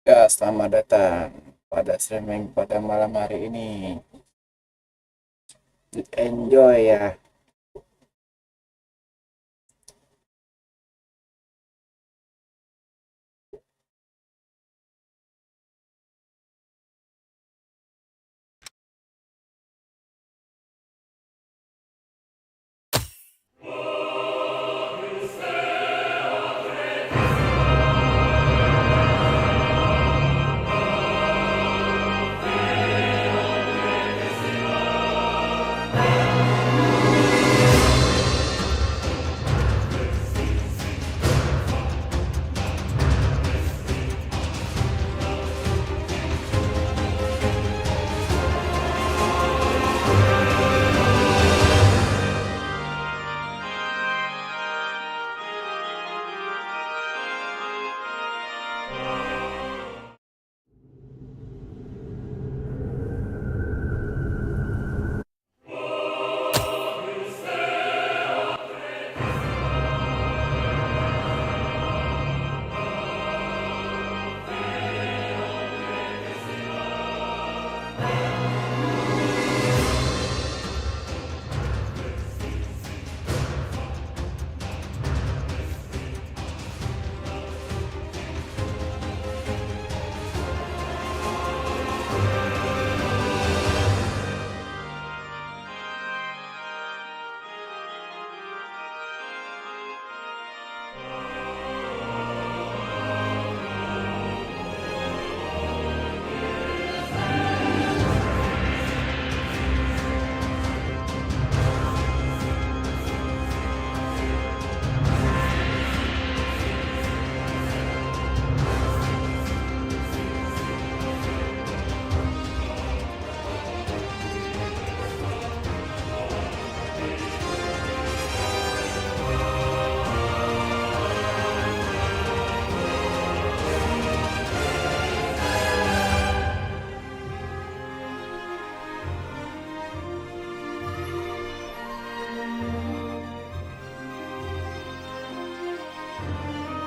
Ya, selamat datang pada streaming pada malam hari ini. Enjoy ya.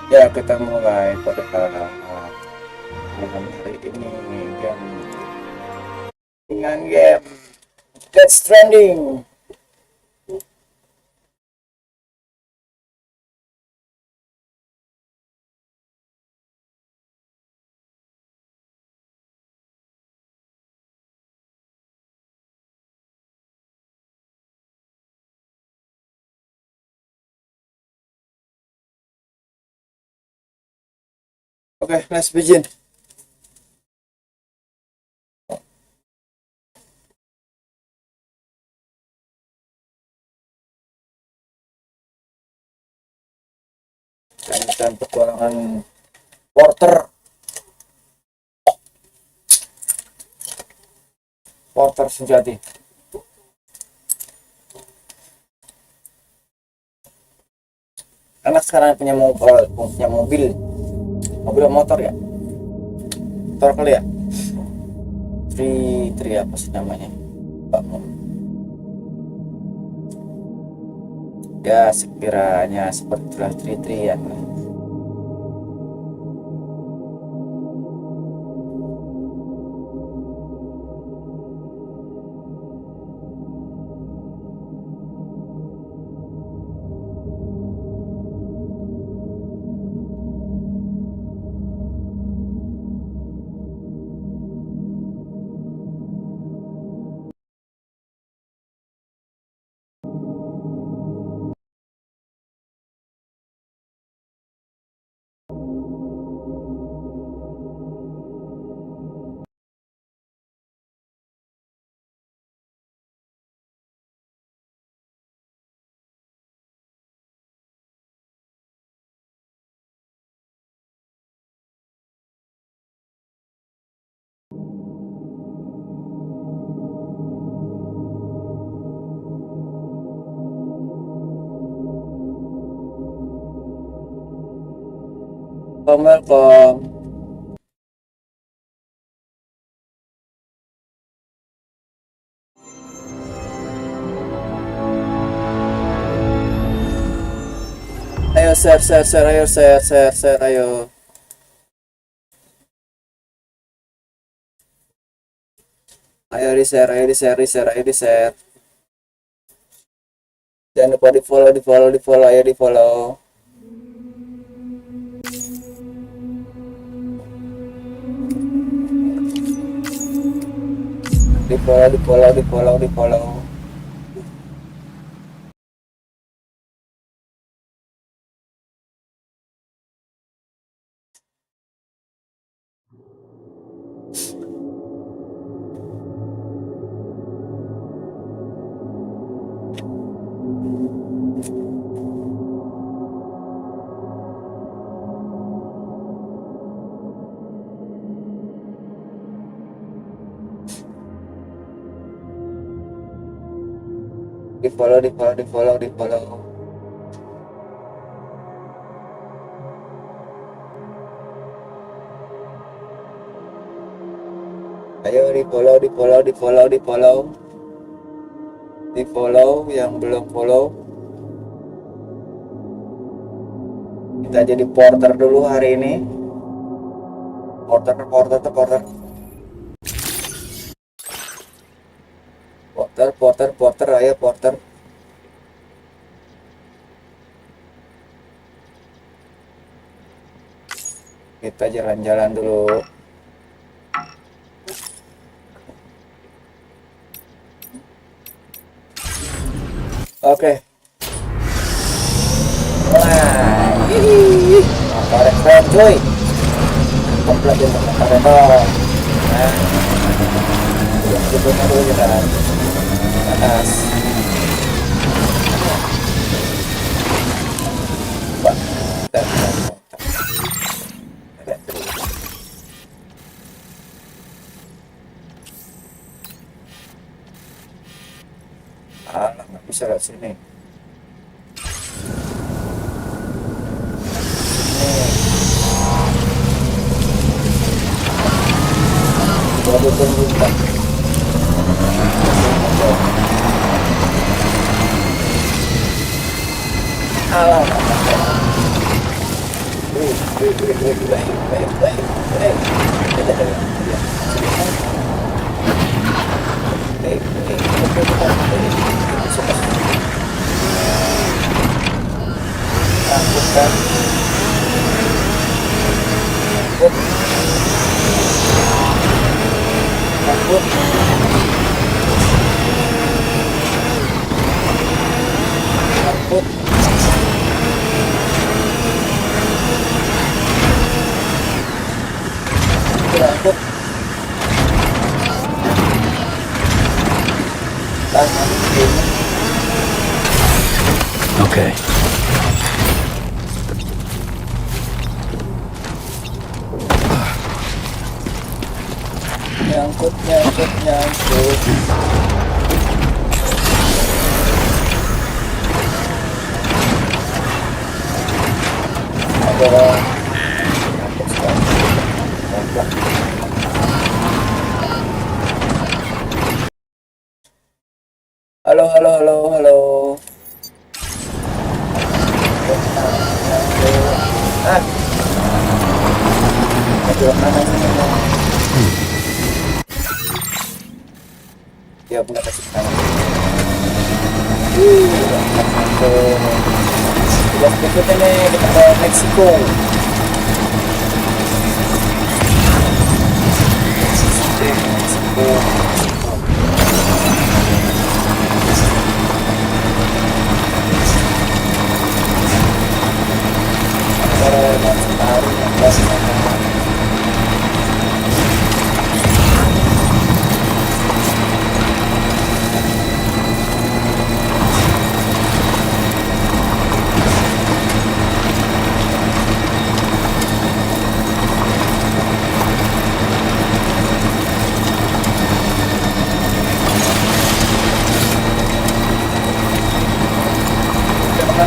Ya, kita mulai pada malam hari ini dengan game Get Stranding. Oke, let's begin. Lanjutkan petualangan porter sejati. Anak sekarang punya mobil motor ya, motor kali ya. Tri apa sih namanya? Ya, sekiranya seperti itulah tri-trian lah. Welcome. Ayo share, ayo. Ayo di share, ayo di share, di share, ayo di share. Jangan lupa di follow, di follow, di follow, ayo di follow. Di follow, di follow, di follow, di follow. Di follow, di follow, di follow, di follow. Ayo di follow, di follow, di follow, di follow. Di follow yang belum follow. Kita jadi porter dulu hari ini. Porter, porter, porter. Porter, porter, porter, ayo porter. Kita jalan-jalan dulu. Oke. Mulai. Kemarin keren cuy. Komplek yang kemarin dong. Nah. Kita dulu jalan. Atas. Pak. Nggak bisa lewat sini. Waduh, terbuka. Alah, takutkan takut takut takut Okay. nyangkut nyangkut nyangkut. Ada nyangkut sekali. Nyangkut. Halo halo halo halo. Ah. Aduh, ya boleh kasih tangan. Tugas berikutnya nih kita ke Meksiko. Meksiko.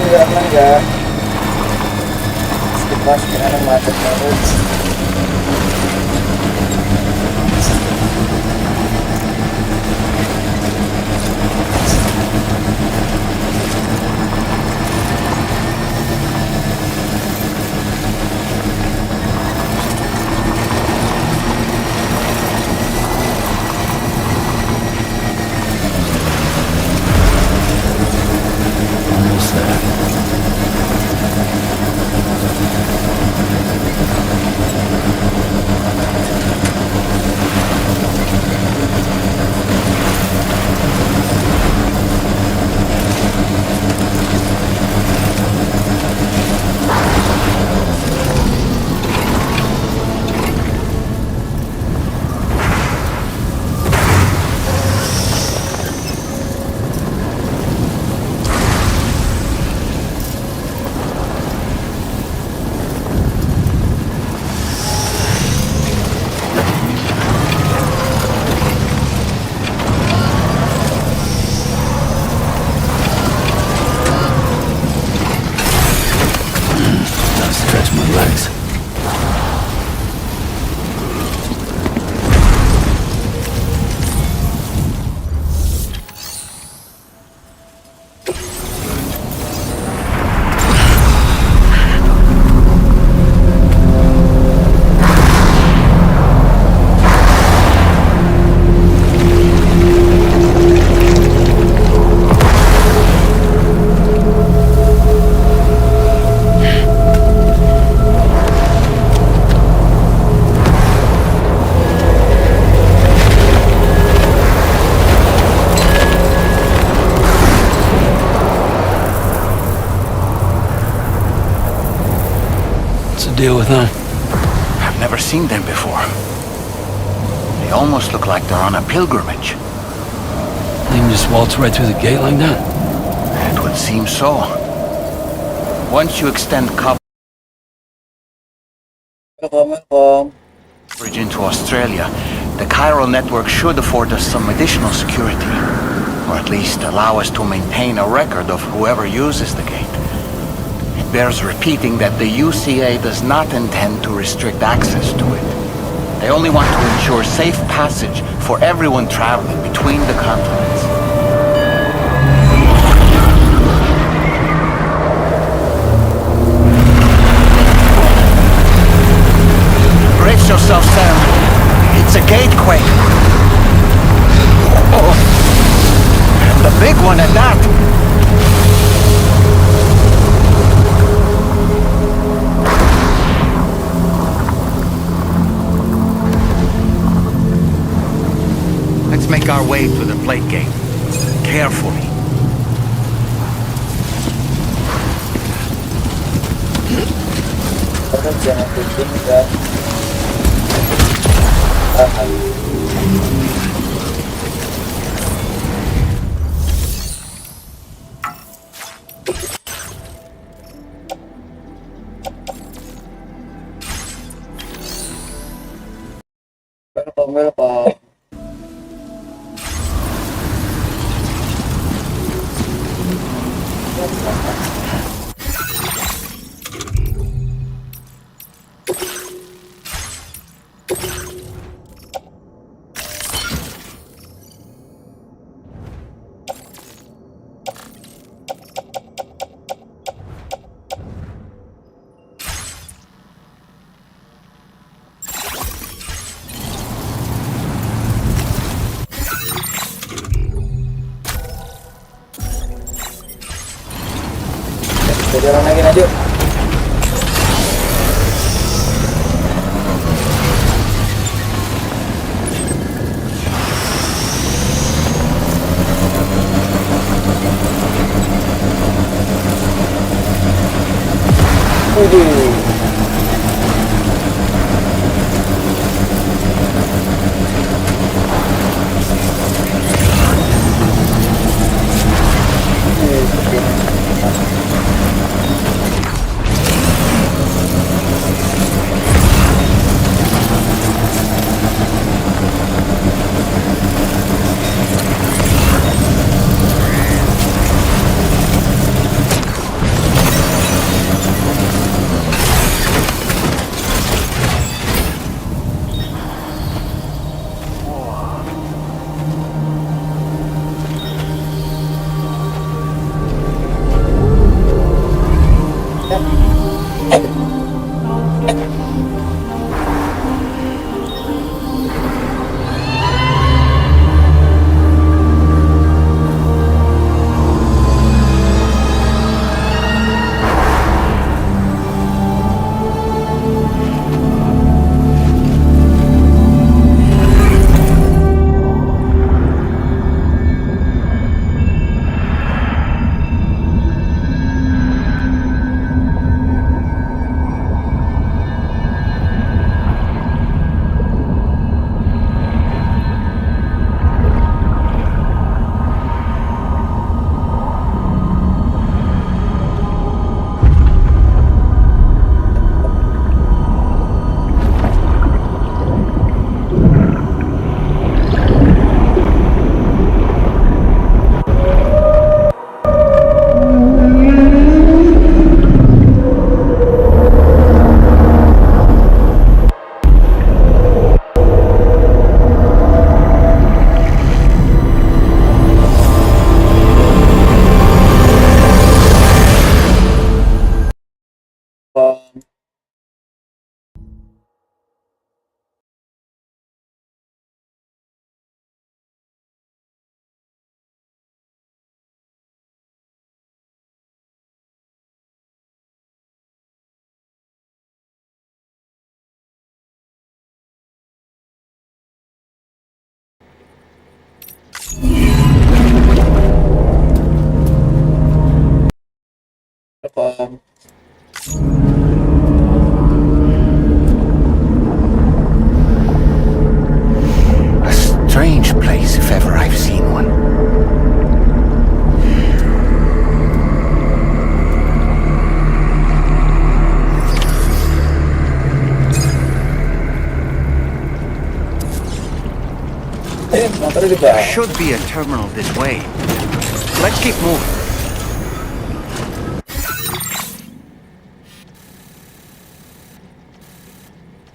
Enggak sekitar sekarang macet terus. deal with them? I've never seen them before. They almost look like they're on a pilgrimage. They can just waltz right through the gate like that? It would seem so. Once you extend coverage into Australia, the chiral network should afford us some additional security. Or at least allow us to maintain a record of whoever uses the gate. It bears repeating that the UCA does not intend to restrict access to it. They only want to ensure safe passage for everyone traveling between the continents. Brace yourself, Sam. It's a gatequake. Oh. And the big one at that. Let's make our way to the plate gate. Carefully. Jangan pusing dan tahan. Welcome. Jadi orang lagi lanjut. Welcome. Motornya di bawah. There should be a terminal this way. Let's keep moving.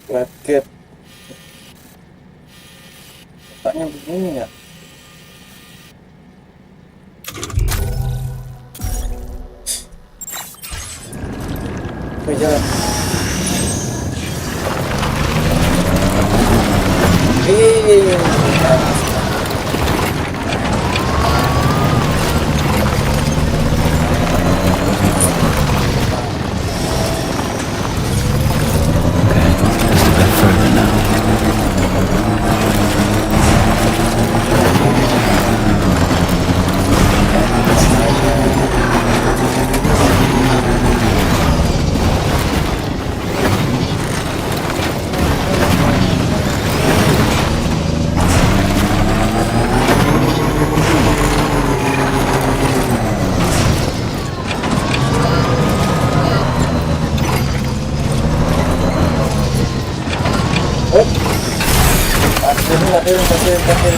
Raket. Tanya begini ya. Oke, jalan. Just a bit further now.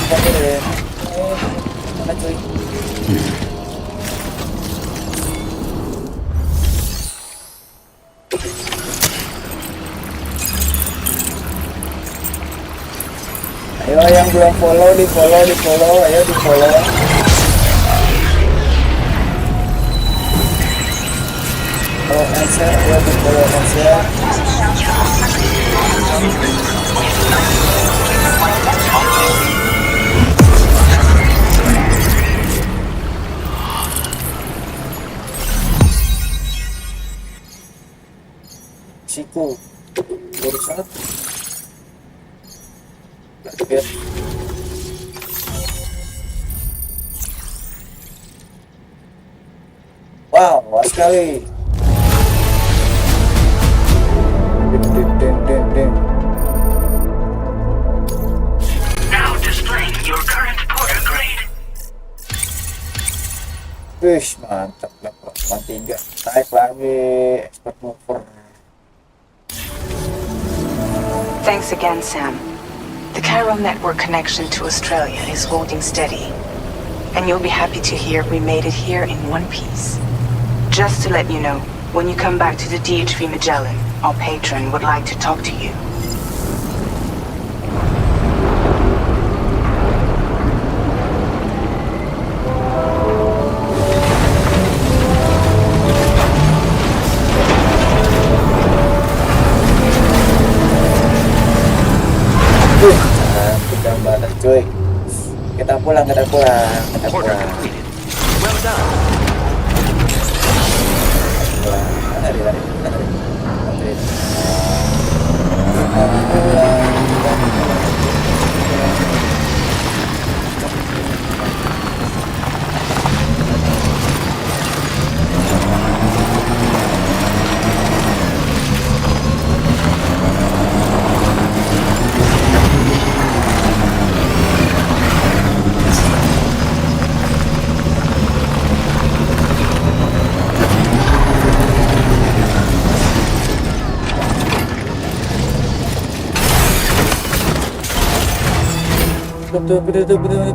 Parkirin. Mana cuy? Ayo yang belum follow, di follow, ayo di follow. Oh, answer, ayo di follow answer. Siku baru satu. Lihat. Wow, luas sekali. Now displaying your current porter grade. Wih, mantap level 3. Naik lagi expert mover. Thanks again, Sam. The chiral network connection to Australia is holding steady. And you'll be happy to hear we made it here in one piece. Just to let you know, when you come back to the DHV Magellan, our patron would like to talk to you. Kita banget cuy. Kita pulang. Order completed. Well done. Lari.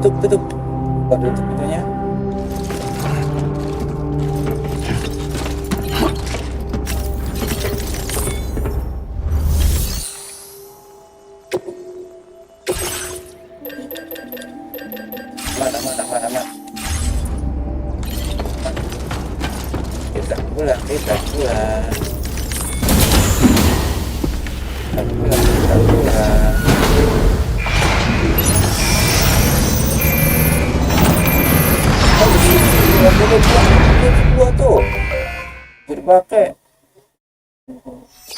Tutup. Baru tutup pintunya. Mana. Kita pulang. Dua tuh jadi pakai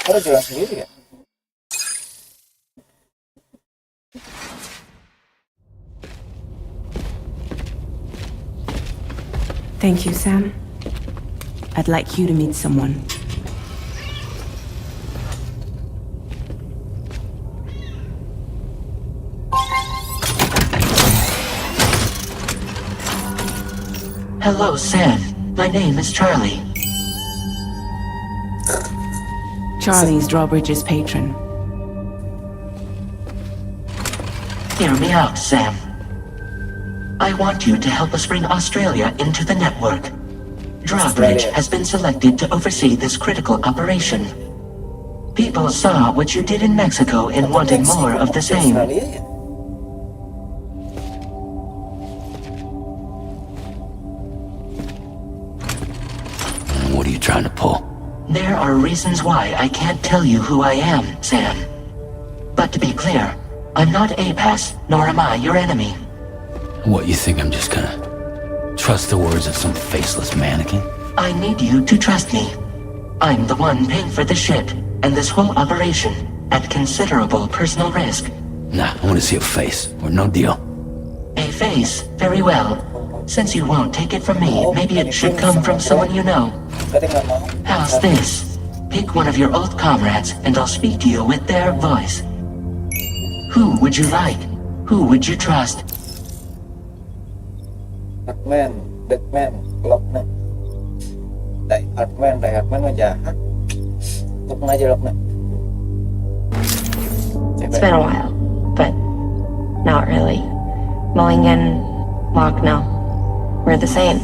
harus jalan sendiri ya. Thank you, Sam. I'd like you to meet someone. Hello, Sam. My name is Charlie. Charlie's Drawbridge's patron. Hear me out, Sam. I want you to help us bring Australia into the network. Drawbridge has been selected to oversee this critical operation. People saw what you did in Mexico and wanted more of the same. Australia ya? What are you trying to pull? There are reasons why I can't tell you who I am, Sam. But to be clear, I'm not APAS, nor am I your enemy. What, you think I'm just gonna trust the words of some faceless mannequin? I need you to trust me. I'm the one paying for the ship and this whole operation at considerable personal risk. Nah, I want to see a face, or no deal. A face, very well. Since you won't take it from me, maybe it should come from someone you know. Tadi nggak mau. How's this? Pick one of your old comrades and I'll speak to you with their voice. Who would you like? Who would you trust? Hardman, Deadman, Lockne. Hardman mah jahat. Lockne aja Lockne. It's been a while, but not really. Mulligan, Lockno, we're the same.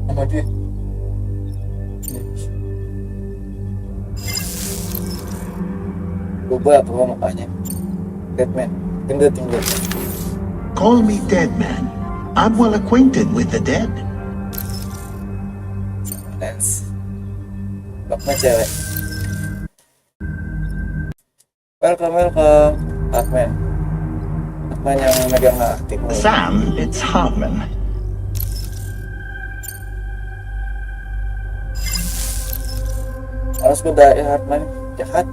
Sama dia. Berubah apa mukanya? Deadman, gendut. Call me dead man. I'm well acquainted with the dead. Dance. Lockne cewek. Welcome, Hardman. Hardman yang megang aktif. Sam, it's Hartman. Harus kuda ya Hardman, jahat.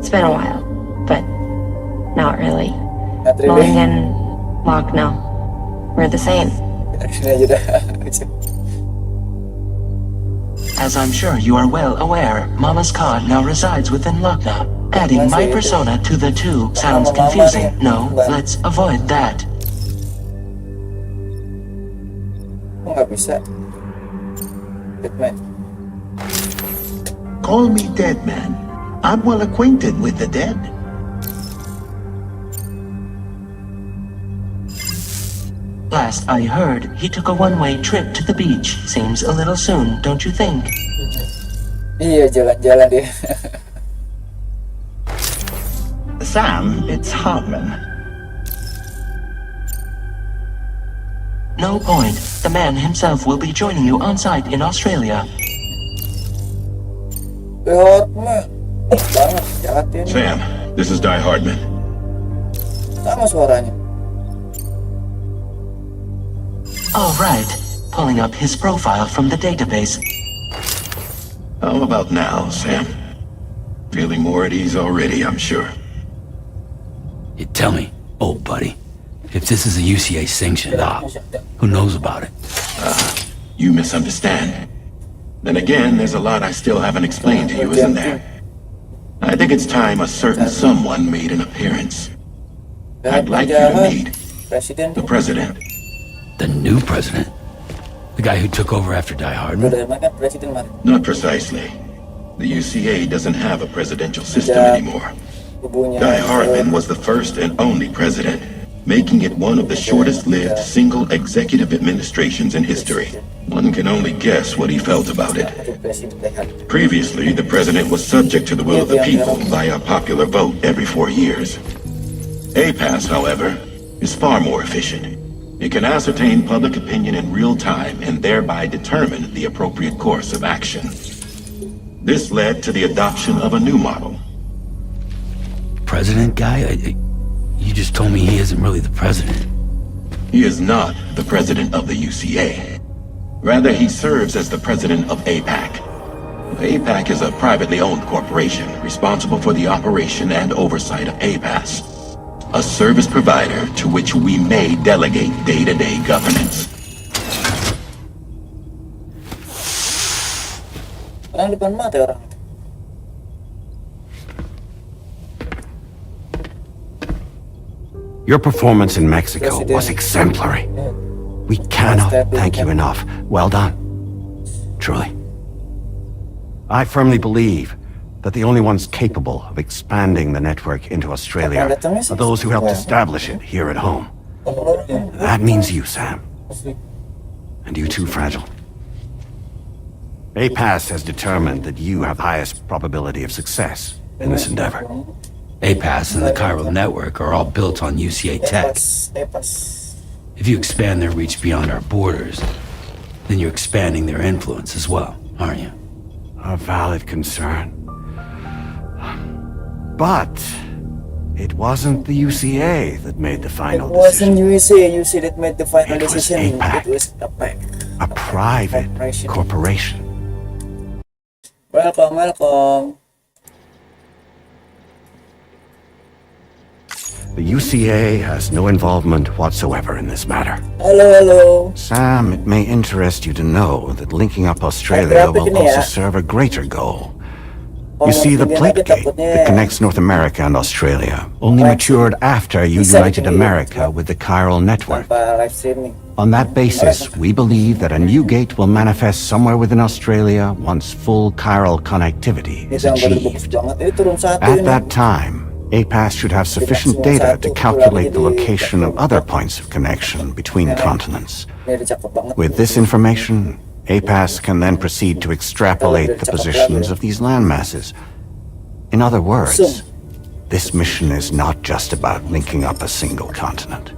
It's been a while, but not really. Not really. Mulligan, Lockno, we're the same. Sini aja dah. As I'm sure you are well aware, Mama's card now resides within Lockna. Adding my persona to the two sounds confusing. No, let's avoid that. Kok nggak bisa? Deadman. Call me dead man. I'm well acquainted with the dead. Last I heard, he took a one-way trip to the beach. Seems a little soon, don't you think? Iya, jalan-jalan dia. Sam, it's Hartman. No point. The man himself will be joining you on site in Australia. Hardman. Banget, jahat dia nih. Sam, this is Die Hardman. Sama suaranya. All right. Pulling up his profile from the database. How about now, Sam? Feeling more at ease already, I'm sure. You tell me, old buddy, if this is a UCA sanctioned op, who knows about it? You misunderstand. Then again, there's a lot I still haven't explained to you, isn't there? I think it's time a certain someone made an appearance. I'd like you to meet Presiden. the President. The new president? The guy who took over after Die Hardman? Udah makan presiden mari. Not precisely. The UCA doesn't have a presidential system anymore. Die Hardman was the first and only president, making it one of the shortest-lived single executive administrations in history. One can only guess what he felt about it. Previously, the president was subject to the will of the people via popular vote every 4 years. APAS, however, is far more efficient. It can ascertain public opinion in real time and thereby determine the appropriate course of action. This led to the adoption of a new model. President guy? You just told me he isn't really the president. He is not the president of the UCA. Rather, he serves as the president of APAC. APAC is a privately owned corporation responsible for the operation and oversight of APAS, a service provider to which we may delegate day-to-day governance. Orang depan mata orang. Your performance in Mexico was exemplary. We cannot thank you enough. Well done. Truly. I firmly believe that the only ones capable of expanding the network into Australia are those who helped establish it here at home. That means you, Sam. And you too, Fragile. APAS has determined that you have the highest probability of success in this endeavor. APAS and the chiral network are all built on UCA tech. If you expand their reach beyond our borders, then you're expanding their influence as well, aren't you? A valid concern. But it wasn't the UCA that made the final decision. It wasn't UCA that made the final decision. APAC, It was APAC. a private corporation. Welcome. The UCA has no involvement whatsoever in this matter. Hello. Sam, it may interest you to know that linking up Australia will also serve a greater goal. You see, the plate gate that connects North America and Australia only matured after you united America with the chiral network. On that basis, we believe that a new gate will manifest somewhere within Australia once full chiral connectivity is achieved. At that time, APAS should have sufficient data to calculate the location of other points of connection between continents. With this information, APAS can then proceed to extrapolate the positions of these landmasses. In other words, this mission is not just about linking up a single continent.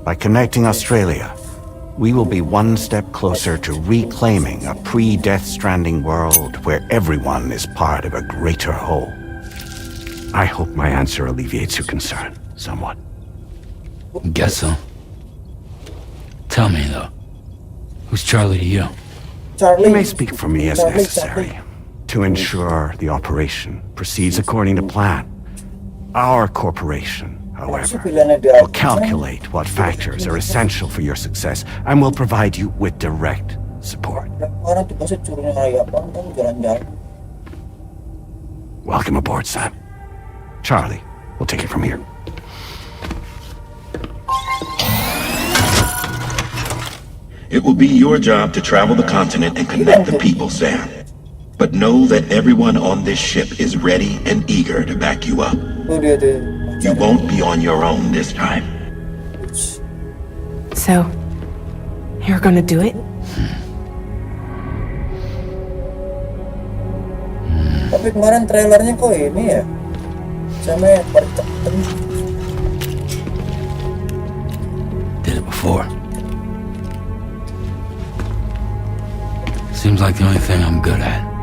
By connecting Australia, we will be one step closer to reclaiming a pre-Death Stranding world where everyone is part of a greater whole. I hope my answer alleviates your concern somewhat. Guess so. Tell me, though, who's Charlie to you? You may speak for me as necessary to ensure the operation proceeds according to plan. Our corporation, however, will calculate what factors are essential for your success and will provide you with direct support. Welcome aboard, Sam. Charlie, we'll take it from here. It will be your job to travel the continent and connect the people, Sam. But know that everyone on this ship is ready and eager to back you up. You won't be on your own this time. So, you're gonna do it? Tapi kemarin trailernya kok ini ya? Sama Did it before. Seems like the only thing I'm good at.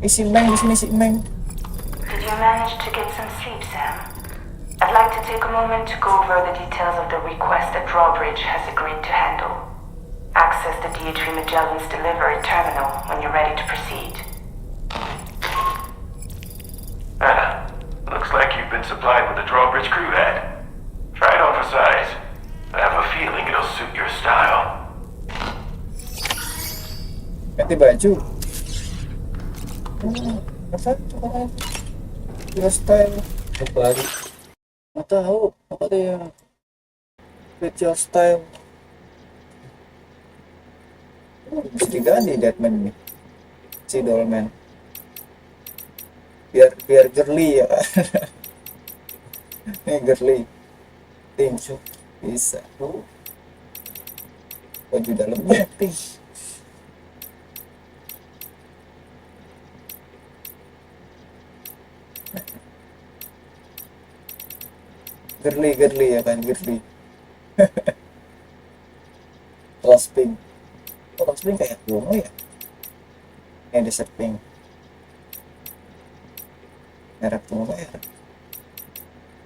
Did you manage to get some sleep, Sam? I'd like to take a moment to go over the details of the request that Drawbridge has agreed to handle. Access the D.H. Magellan's delivery terminal when you're ready to proceed. Looks like you've been supplied with a Drawbridge crew hat. Try it on for size. I have a feeling it'll suit your style. ganti baju. Your style. Baru. Nggak tahu apa dia. Fit your style. Mesti ganti Deadman nih. Si Dollman. Biar girly ya kan. Nih girly. Pink bisa. Baju dalamnya pink. Girly ya kan, girly. Rose pink. Oh, rose pink kayak bunga ya? Yang desert pink. Merah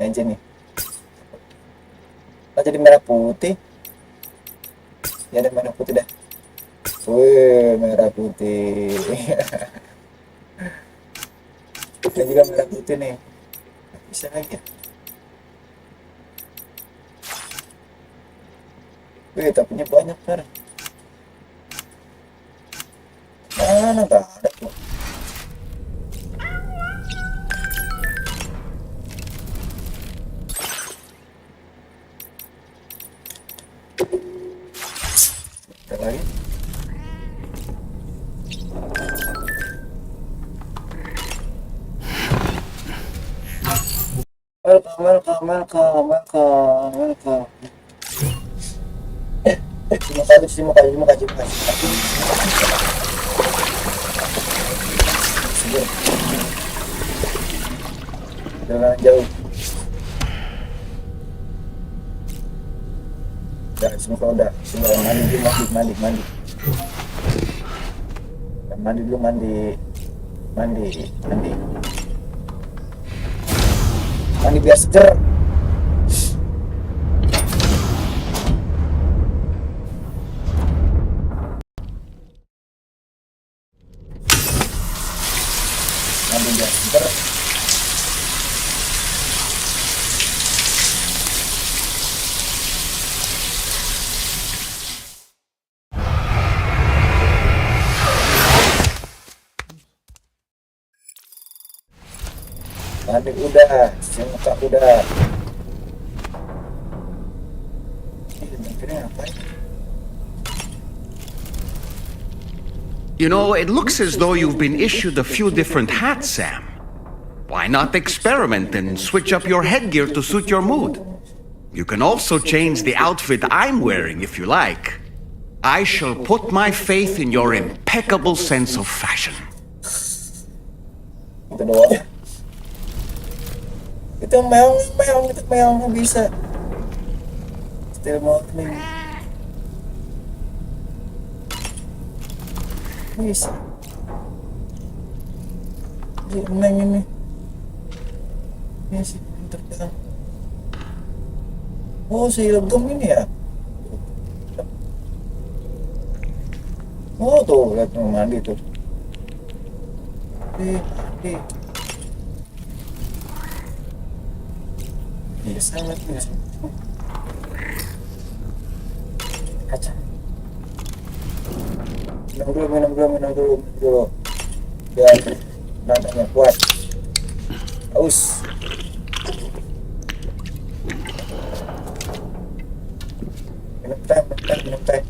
aja nih. Oh, jadi merah putih. Ya ada merah putih dah. Wih, merah putih. Ini juga merah putih nih. Bisa lagi ya? Wih, tapinya banyak kan? Mana nggak ada tuh? Ada lagi? Welcome. Terima kasih. Jangan jauh. Udah, semua udah. Semua mandi. Mandi dulu. Mandi biar seger. Mandi udah, muka udah. You know, it looks as though you've been issued a few different hats, Sam. Why not experiment and switch up your headgear to suit your mood? You can also change the outfit I'm wearing if you like. I shall put my faith in your impeccable sense of fashion. Itu doang. Itu meong bisa. Still mau nih. Bisa. Neng ini. Ini sih terbang. Oh, si legem ini ya. Oh tuh, lihat mandi tuh. Mandi. Iya, sangat biasa. Kaca. Minum dulu. Biar nadanya kuat. Haus. Minum teh.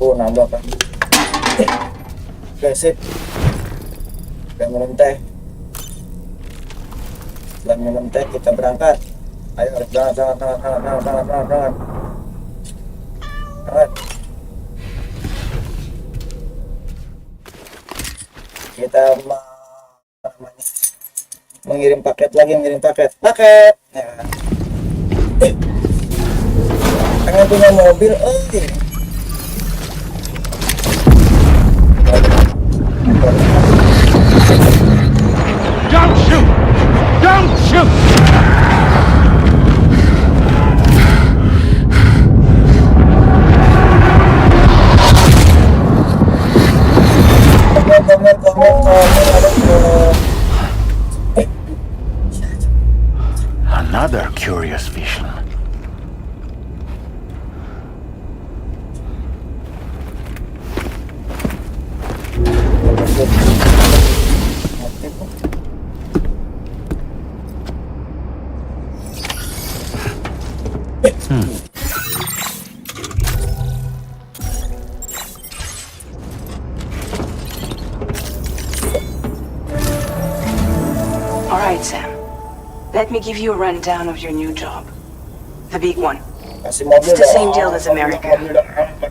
Oh, nambah kan. Oke, sip. Udah minum teh. Setelah minum teh, kita berangkat. Ayo, berangkat. Kita mengirim paket. Ya. Pengen punya mobil, Don't shoot! Another curious vision. All right, Sam. Let me give you a rundown of your new job. The big one. It's the same deal as America.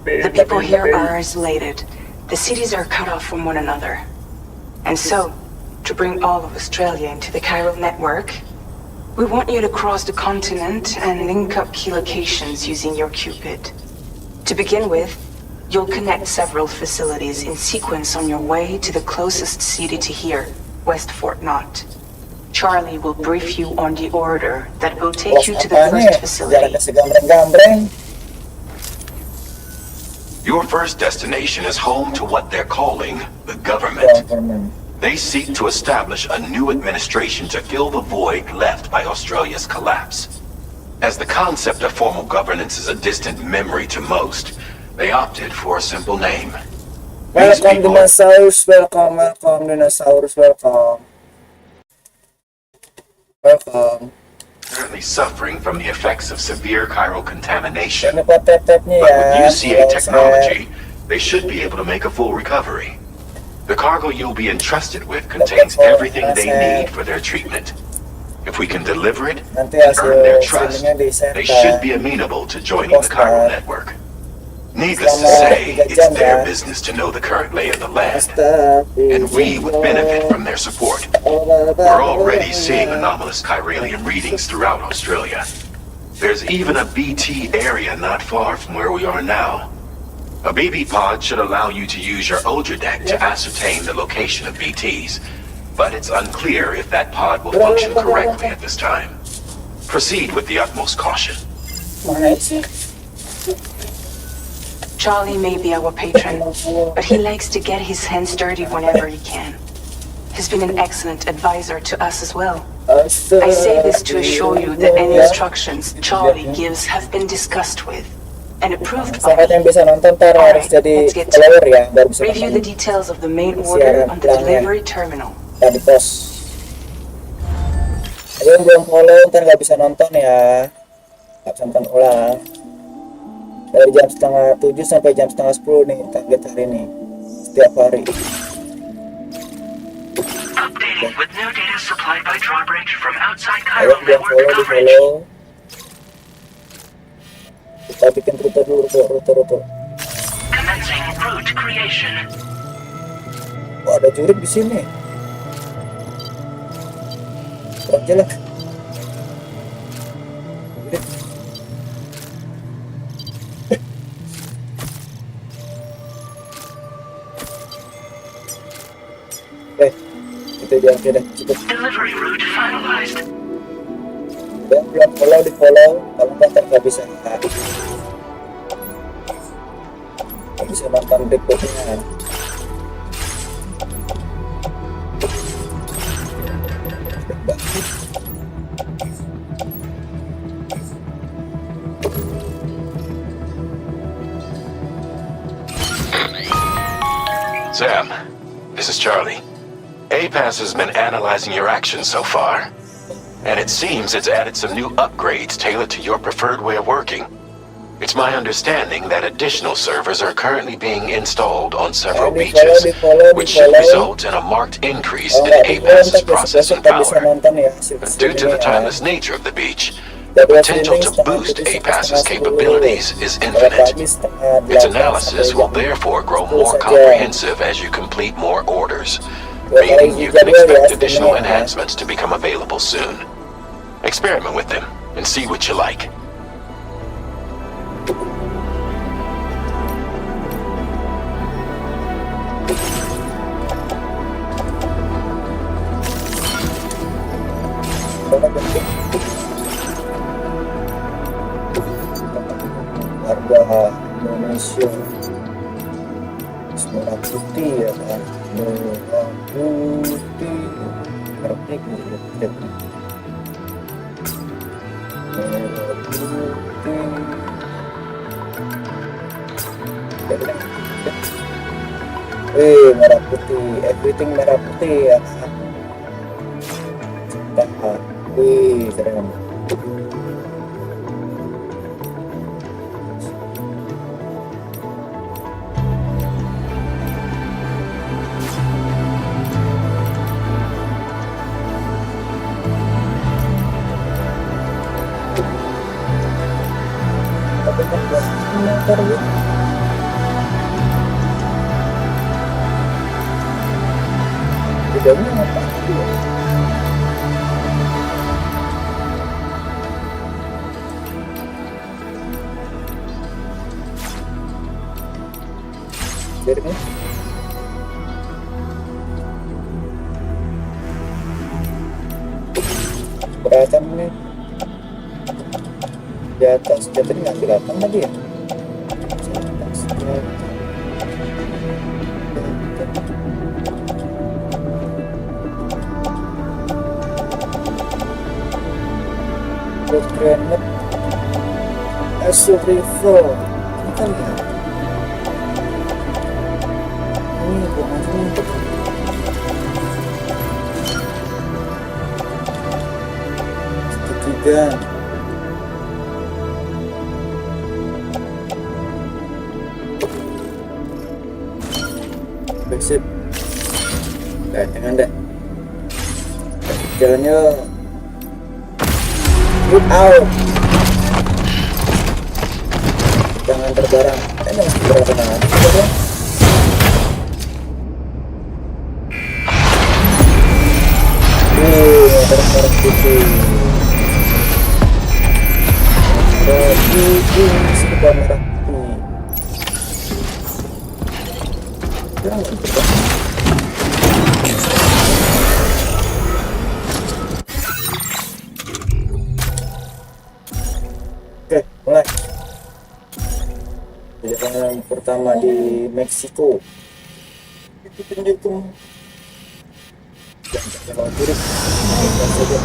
The people here are isolated. The cities are cut off from one another. And so, to bring all of Australia into the chiral network, we want you to cross the continent and link up key locations using your Cupid. To begin with, You'll connect several facilities in sequence on your way to the closest city to here, West Fort Knott. Charlie will brief you on the order that will take you to the first facility. Your first destination is home to what they're calling the government. They seek to establish a new administration to fill the void left by Australia's collapse. As the concept of formal governance is a distant memory to most, they opted for a simple name. Welcome dinosaurs, welcome dinosaurs, welcome. Currently suffering from the effects of severe chiral contamination. But with UCA technology, they should be able to make a full recovery. The cargo you'll be entrusted with contains everything they need for their treatment. If we can deliver it and earn their trust, they should be amenable to joining the chiral network. Needless to say, it's their business to know the current lay of the land, and we would benefit from their support. We're already seeing anomalous chiralium readings throughout Australia. There's even a BT area not far from where we are now. A BB pod should allow you to use your Ultra deck to ascertain the location of BTs, but it's unclear if that pod will function correctly at this time. Proceed with the utmost caution. Charlie may be our patron, but he likes to get his hands dirty whenever he can. He's been an excellent advisor to us as well. I say this to assure you that any instructions Charlie gives have been discussed with and approved by me. Alright, let's get to it. Review the details of the main order on the delivery terminal. Di pos. Ayo yang belum follow ntar nggak bisa nonton ya, nggak bisa nonton ulang. Dari jam 6:30 sampai jam 9:30 nih target hari ini setiap hari. Updating with new data supplied by drawbridge from outside Ayo chiral yang network follow di coverage. follow. Kita bikin rute dulu, rute. Commencing route creation. Oh, ada jurik di sini. Kurang jelas. Itu dia cukup. Delivery route finalized. Dan belum follow di follow, kalau nggak bisa nonton berikutnya. Sam, this is Charlie. APAS has been analyzing your actions so far, and it seems it's added some new upgrades tailored to your preferred way of working. It's my understanding that additional servers are currently being installed on several beaches, which should result in a marked increase in APAS's processing power. Due to the timeless nature of the beach, the potential to boost APAS's capabilities is infinite. Its analysis will therefore grow more comprehensive as you complete more orders, meaning you can expect additional enhancements to become available soon. Experiment with them and see what you like. Harga Indonesia merah putih ya kan, merah putih, merah putih, merah putih, everything merah putih ya kan. Keren. Bedanya apa? Jeremy. Kelihatan nih di atas, jadi nggak kelihatan lagi ya. Remnant Assault Rifle kita lihat ini bukan untuk ketiga basic jangan deh jalannya look out, jangan terbarang. Ini masih berapa nanti ya? Terbarang putih. Putih sekitar merah putih. Jangan terbarang. Mulai perjalanan pertama di Meksiko. Itu pendukung jangan buruk saja.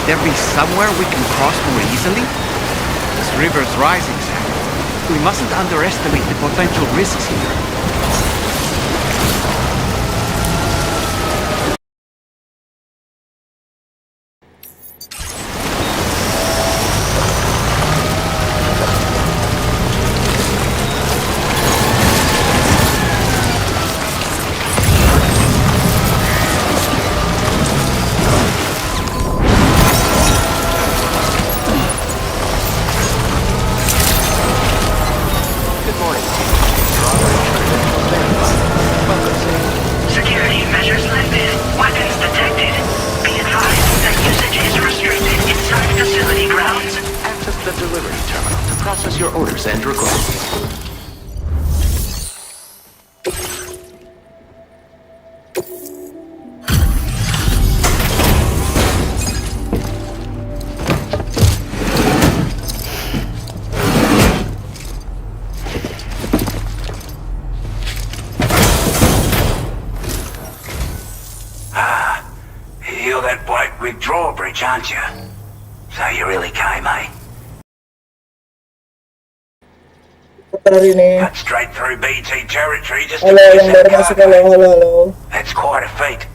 there be somewhere we can cross more easily? This river's rising, Sam. We mustn't underestimate the potential risks here. Security measures lifted. Weapons detected. Be advised that usage is restricted inside facility grounds. Access the delivery terminal to process your orders and requests. You're that bloke with drawbridge, aren't you? So you really came, eh? Hari ini. Cut straight through BT territory just to Halo, finish yang that baru masuk. cargo. Halo. That's quite a feat.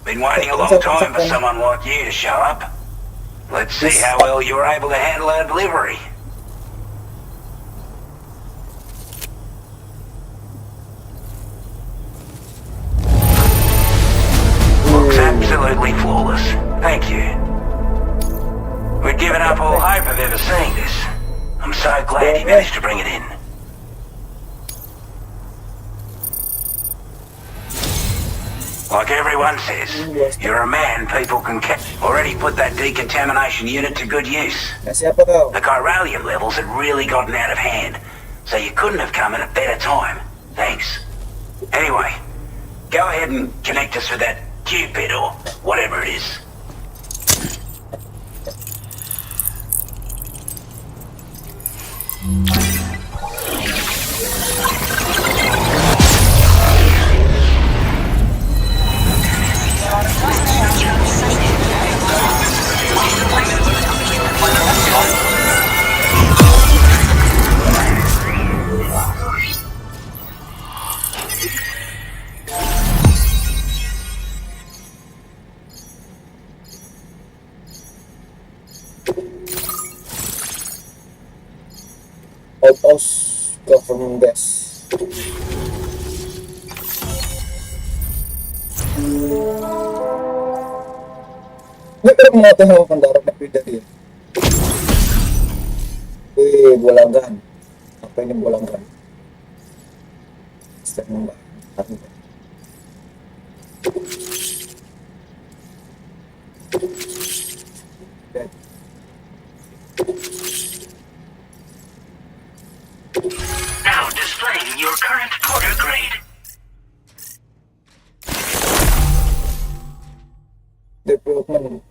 Been waiting a long time for someone like you to show up. Let's see how well you were able to handle our delivery. Looks absolutely flawless. Thank you. We'd given up all hope of ever seeing this. I'm so glad you managed to bring it in. Like everyone says, you're a man people can already put that decontamination unit to good use. Siapa kau? The chiralium levels had really gotten out of hand, so you couldn't have come at a better time. Thanks. Anyway, go ahead and connect us with that Cupid or whatever it is. Outpost government base. Mereka mengatakan pendarat lebih dari. Bolangan. Apa ini bolangan? Stand by. Now displaying your current porter grade. Development.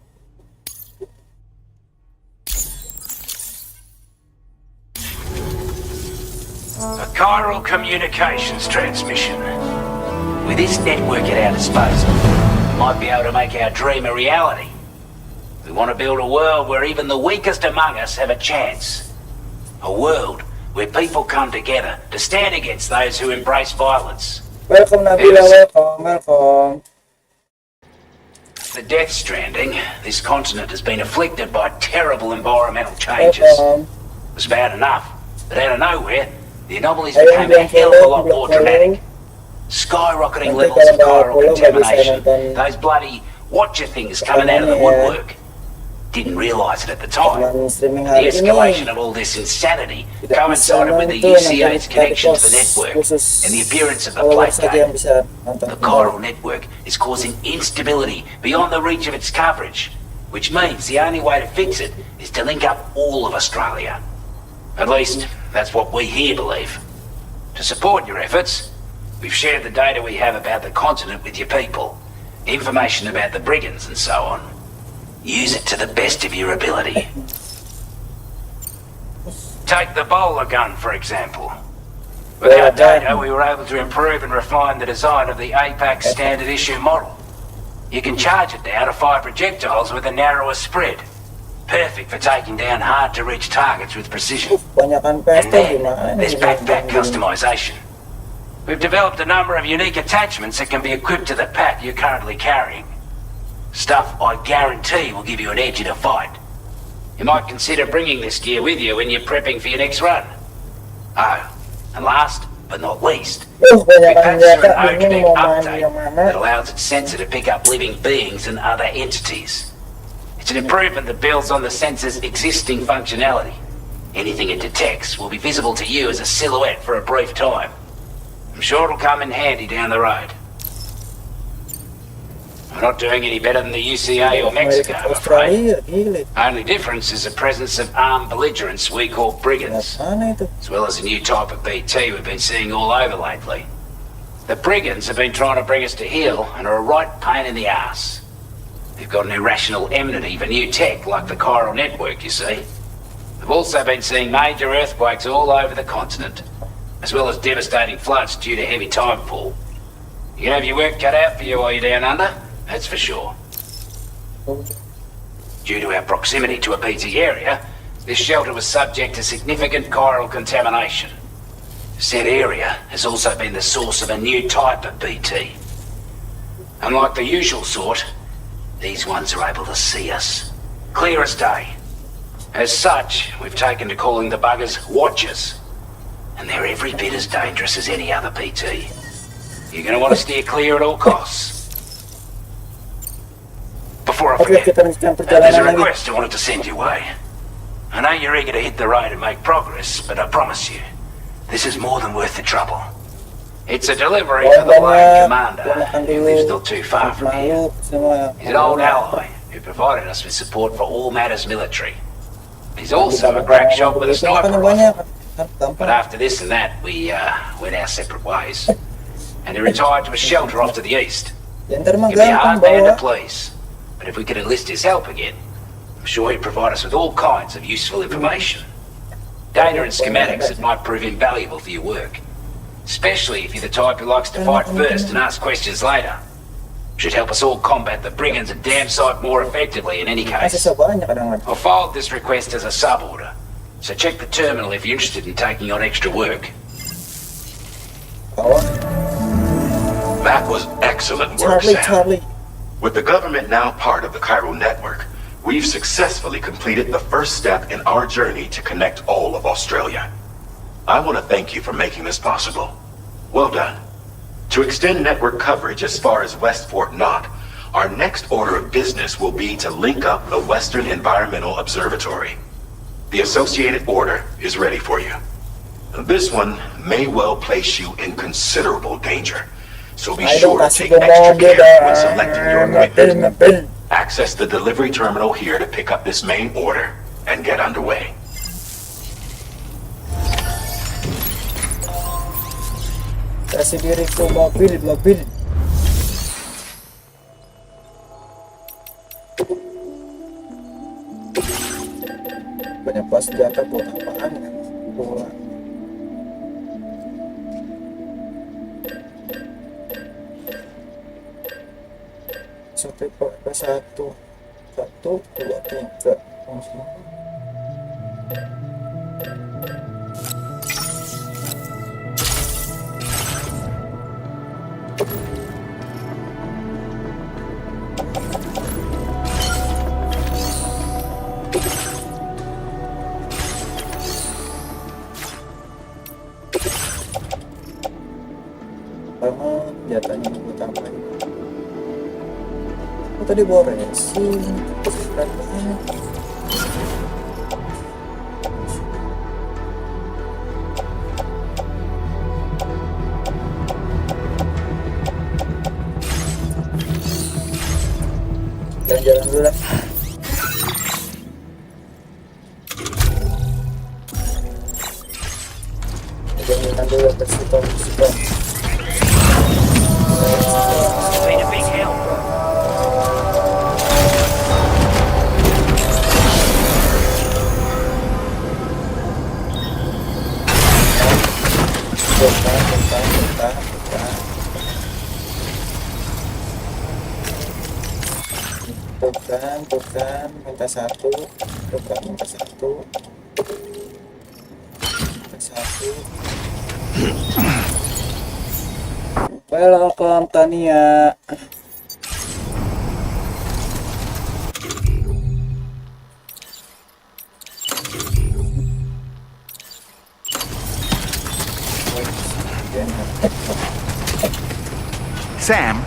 A chiral communications transmission. With this network at our disposal, we might be able to make our dream a reality. We want to build a world where even the weakest among us have a chance. A world where people come together to stand against those who embrace violence. Welcome Nabila, welcome. The death stranding, this continent has been afflicted by terrible environmental changes. It was bad enough, but out of nowhere, the anomalies became a hell of a lot more dramatic. Skyrocketing levels of chiral contamination, those bloody watcher things coming out of the woodwork. Didn't realise it at the time. The escalation of all this insanity coincided with the UCA's connection to the network and the appearance of the plate game. The chiral network is causing instability beyond the reach of its coverage, which means the only way to fix it is to link up all of Australia. At least, that's what we here believe. To support your efforts, we've shared the data we have about the continent with your people, information about the brigands and so on. Use it to the best of your ability. Take the bowler gun, for example. With our data, we were able to improve and refine the design of the APAC standard issue model. You can charge it now to fire projectiles with a narrower spread. Perfect for taking down hard-to-reach targets with precision. Banyakan And pesta then, gimana there's nih? backpack customization. We've developed a number of unique attachments that can be equipped to the pack you're currently carrying. Stuff I guarantee will give you an edge in a fight. You might consider bringing this gear with you when you're prepping for your next run. Oh, and last but not least, we Banyakan patched through data an ini ODNEC mau main update yang mana? that allows its sensor to pick up living beings and other entities. It's an improvement that builds on the sensor's existing functionality. Anything it detects will be visible to you as a silhouette for a brief time. I'm sure it'll come in handy down the road. We're not doing any better than the UCA or Mexico, I'm afraid. Australia, gila. Only difference is the presence of armed belligerents we call brigands, Mana itu? as well as a new type of BT we've been seeing all over lately. The brigands have been trying to bring us to heel and are a right pain in the ass. They've got an irrational enmity for new tech like the chiral network, you see. We've also been seeing major earthquakes all over the continent, as well as devastating floods due to heavy timefall. You can have your work cut out for you while you're down under, that's for sure. Due to our proximity to a BT area, this shelter was subject to significant chiral contamination. Said area has also been the source of a new type of BT. Unlike the usual sort, these ones are able to see us. Clear as day. As such, we've taken to calling the buggers Watchers. And they're every bit as dangerous as any other BT. You're going to want to steer clear at all costs. Before I Oke, forget, kita lanjutkan there's a perjalanan lagi. request I wanted to send your way. I know you're eager to hit the road and make progress, but I promise you, this is more than worth the trouble. It's a delivery for the lone commander, who lives not too far from here. He's an old ally who provided us with support for all matters military. He's also a crack shot with a sniper rifle. But after this and that, we went our separate ways. And he retired to a shelter off to the east. Ya, ntar mah He'd be a gampang hard man to bawa. please. But if we could enlist his help again, I'm sure he'd provide us with all kinds of useful information. Data and schematics that might prove invaluable for your work. Especially if you're the type who likes to fight first and ask questions later. Should help us all combat the brigands a damn sight more effectively in any Masih case. sebanyak kadang-kadang. I've filed this request as a sub-order, so check the terminal if you're interested in taking on extra work. Bawah. That was excellent work, Charlie, Sam. Charlie. With the government now part of the chiral network, we've successfully completed the first step in our journey to connect all of Australia. I want to thank you for making this possible. Well done. To extend network coverage as far as West Fort Knott, our next order of business will be to link up the Western Environmental Observatory. The associated order is ready for you. This one may well place you in considerable danger, so be Ayo sure to kasih take gue extra mode care when selecting your dah. equipment. Access the delivery terminal here to pick up this main order and get underway. Kasih diri ke mobil. Banyak pas senjata buat apaan ya? Bola. Satu, dua, tiga. Jatahnya gue tambahin. Oh, tadi bawa resin. Berat banget. Jalan-jalan dulu lah. Jalan dulu ke situ. Been a big help. Bentar. Bukan, minta satu. Bukan, minta satu. Minta satu. Welcome, Tania. Sam,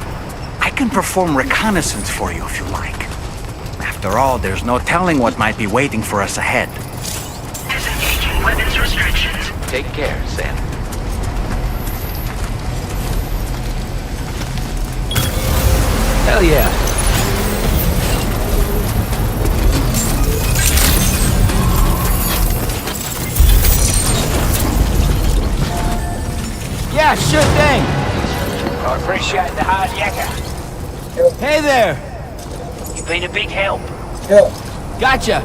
I can perform reconnaissance for you if you like. After all, there's no telling what might be waiting for us ahead. Disengaging weapons restrictions. Take care, Sam. Hell yeah. Yeah, sure thing. I appreciate the hard yakka. Hey there. You've been a big help. Yuk. Gotcha.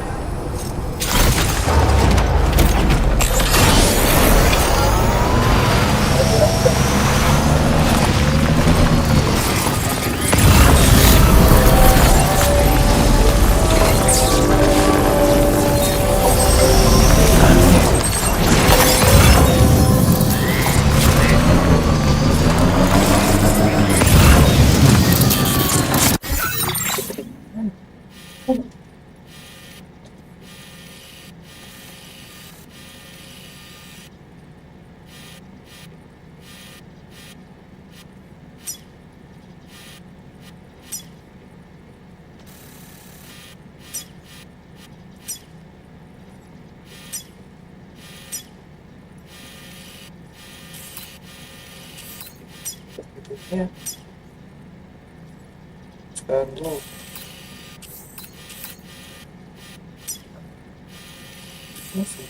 Ya. Sekarang dulu. Masih.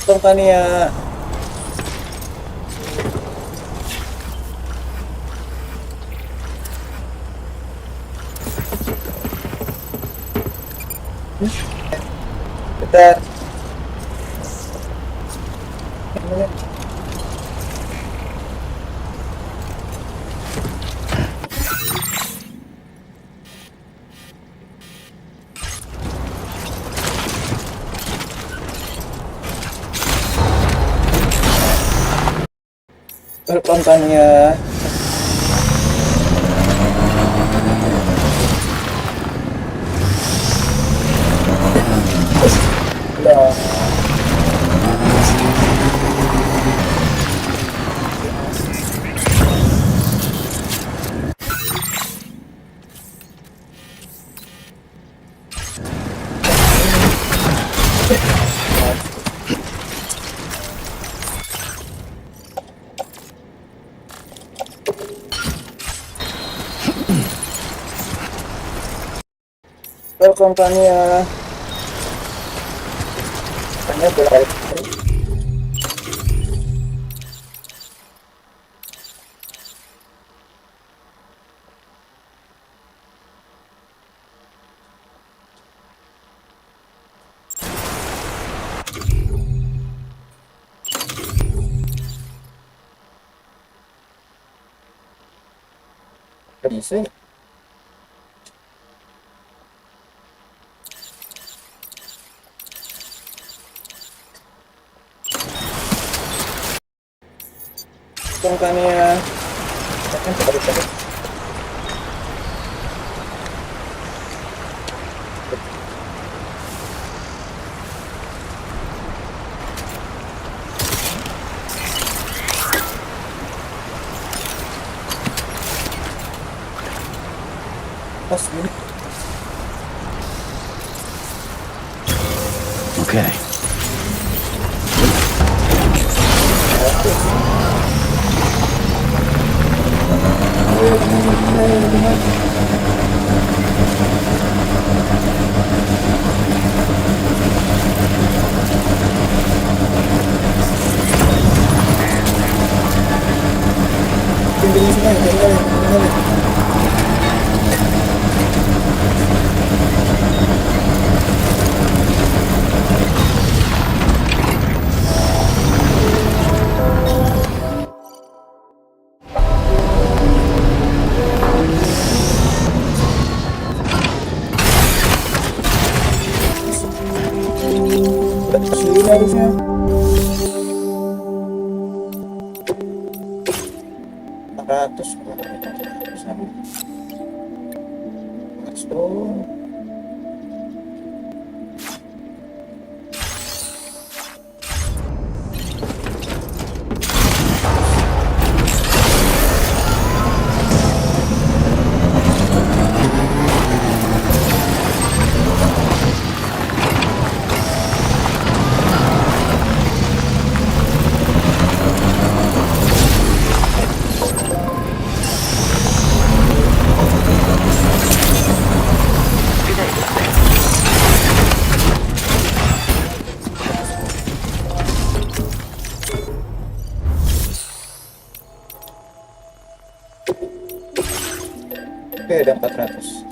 Tong Tania. Bentar. Welcome Tania. Udah. Welcome Tania. Tania bolak-balik. Bisa. Tungkannya. Kan coba. Pas gini. Okay. Tinggalin semua, tinggalin. Sini harusnya. Ratus. Oke, ada 400.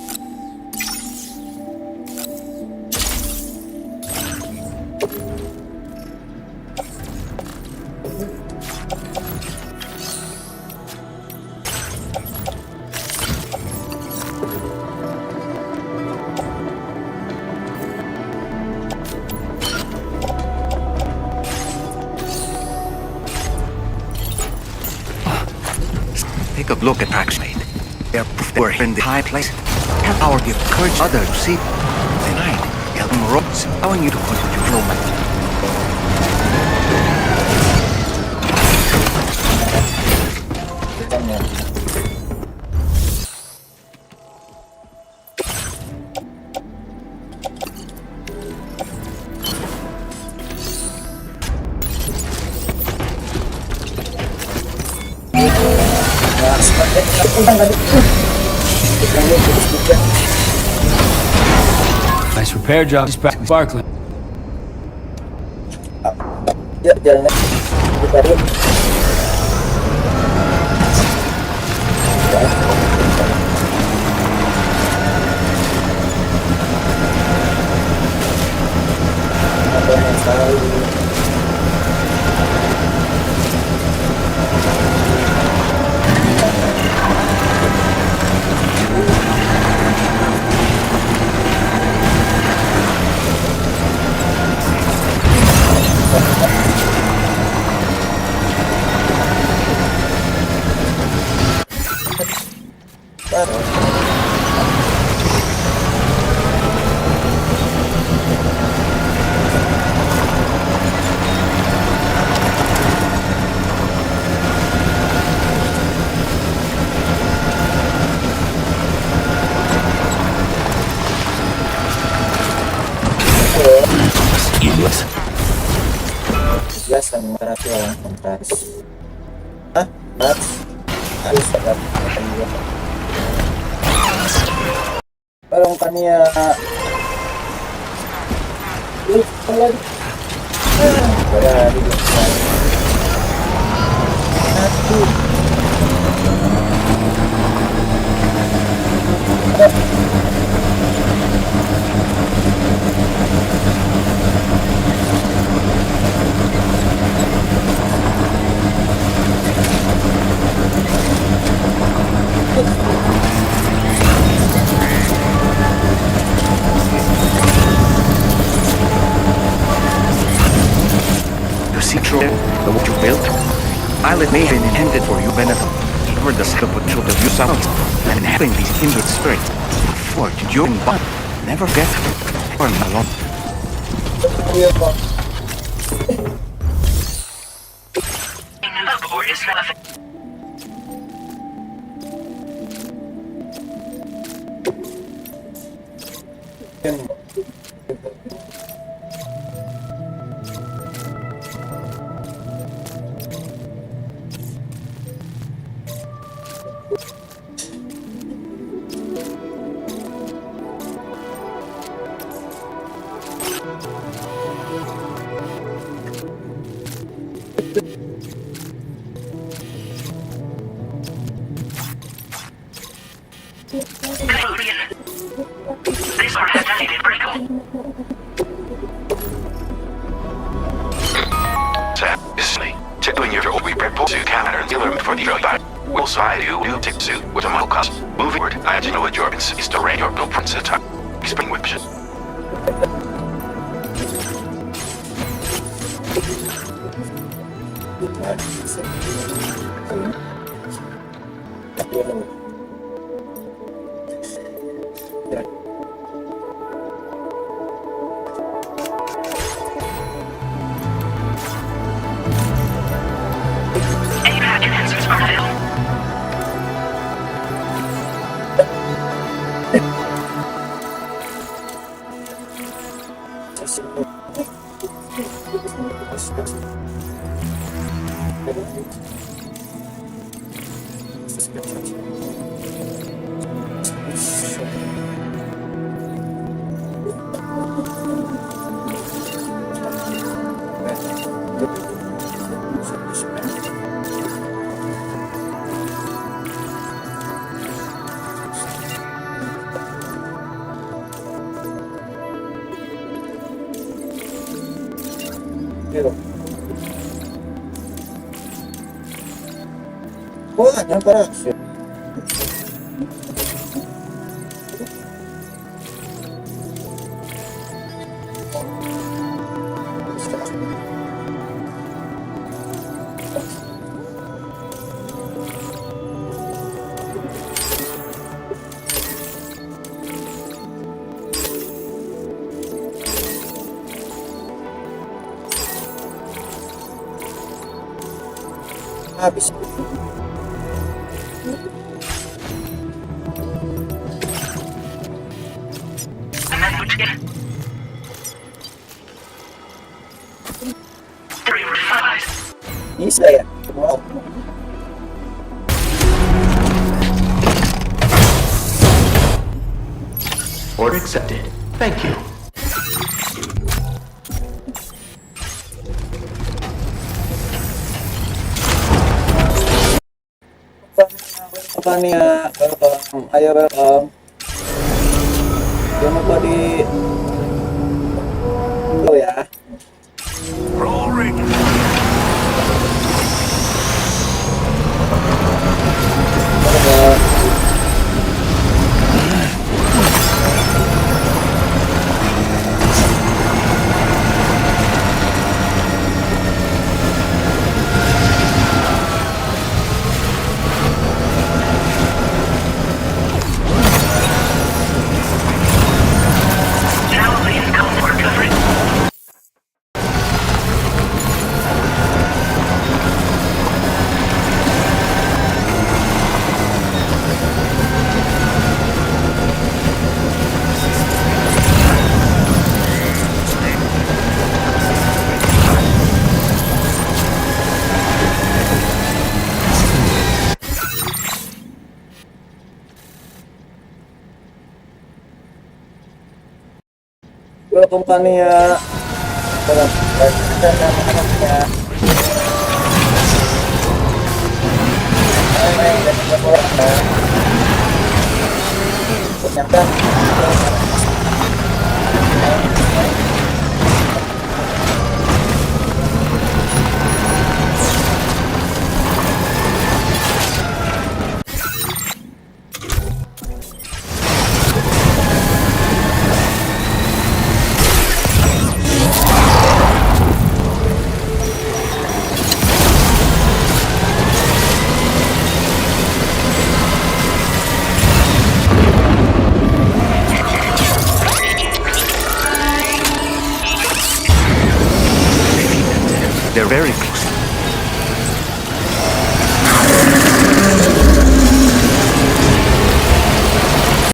Take a look at Tracksmate. They're poor in the high place. Have our give courage others to see. Tonight, help them ropes. I want you to put your flow back. Nice repair job, sparkling. Ya, jalan. Kita dulu. Biasa terapi orang kontras. Hah? Harus ada juga. Tolong Tania. Lagi. Ya, duduk. Satu. What you built? I pilot may have been intended for your benefit. You were the potential of yourself and having these kindred spirits for your but never get or alone. Abort is relevant. This part has deleted critical. Seriously, checking your report to calendar and dealer for the robot. We'll side you new tip suit with a model cost. Moving forward, I had to know what your is to rank your no princess time. Explain whip shit. APAC enhancements are available. Banyak beraksi. Habis. Bisa ya? Wow. Order accepted. Thank you. Apa nih ya? Welcome. Ayo welcome. Jangan lupa di follow ya. Rolling. Welcome Kania. Dalam dan anak-anaknya. Ternyata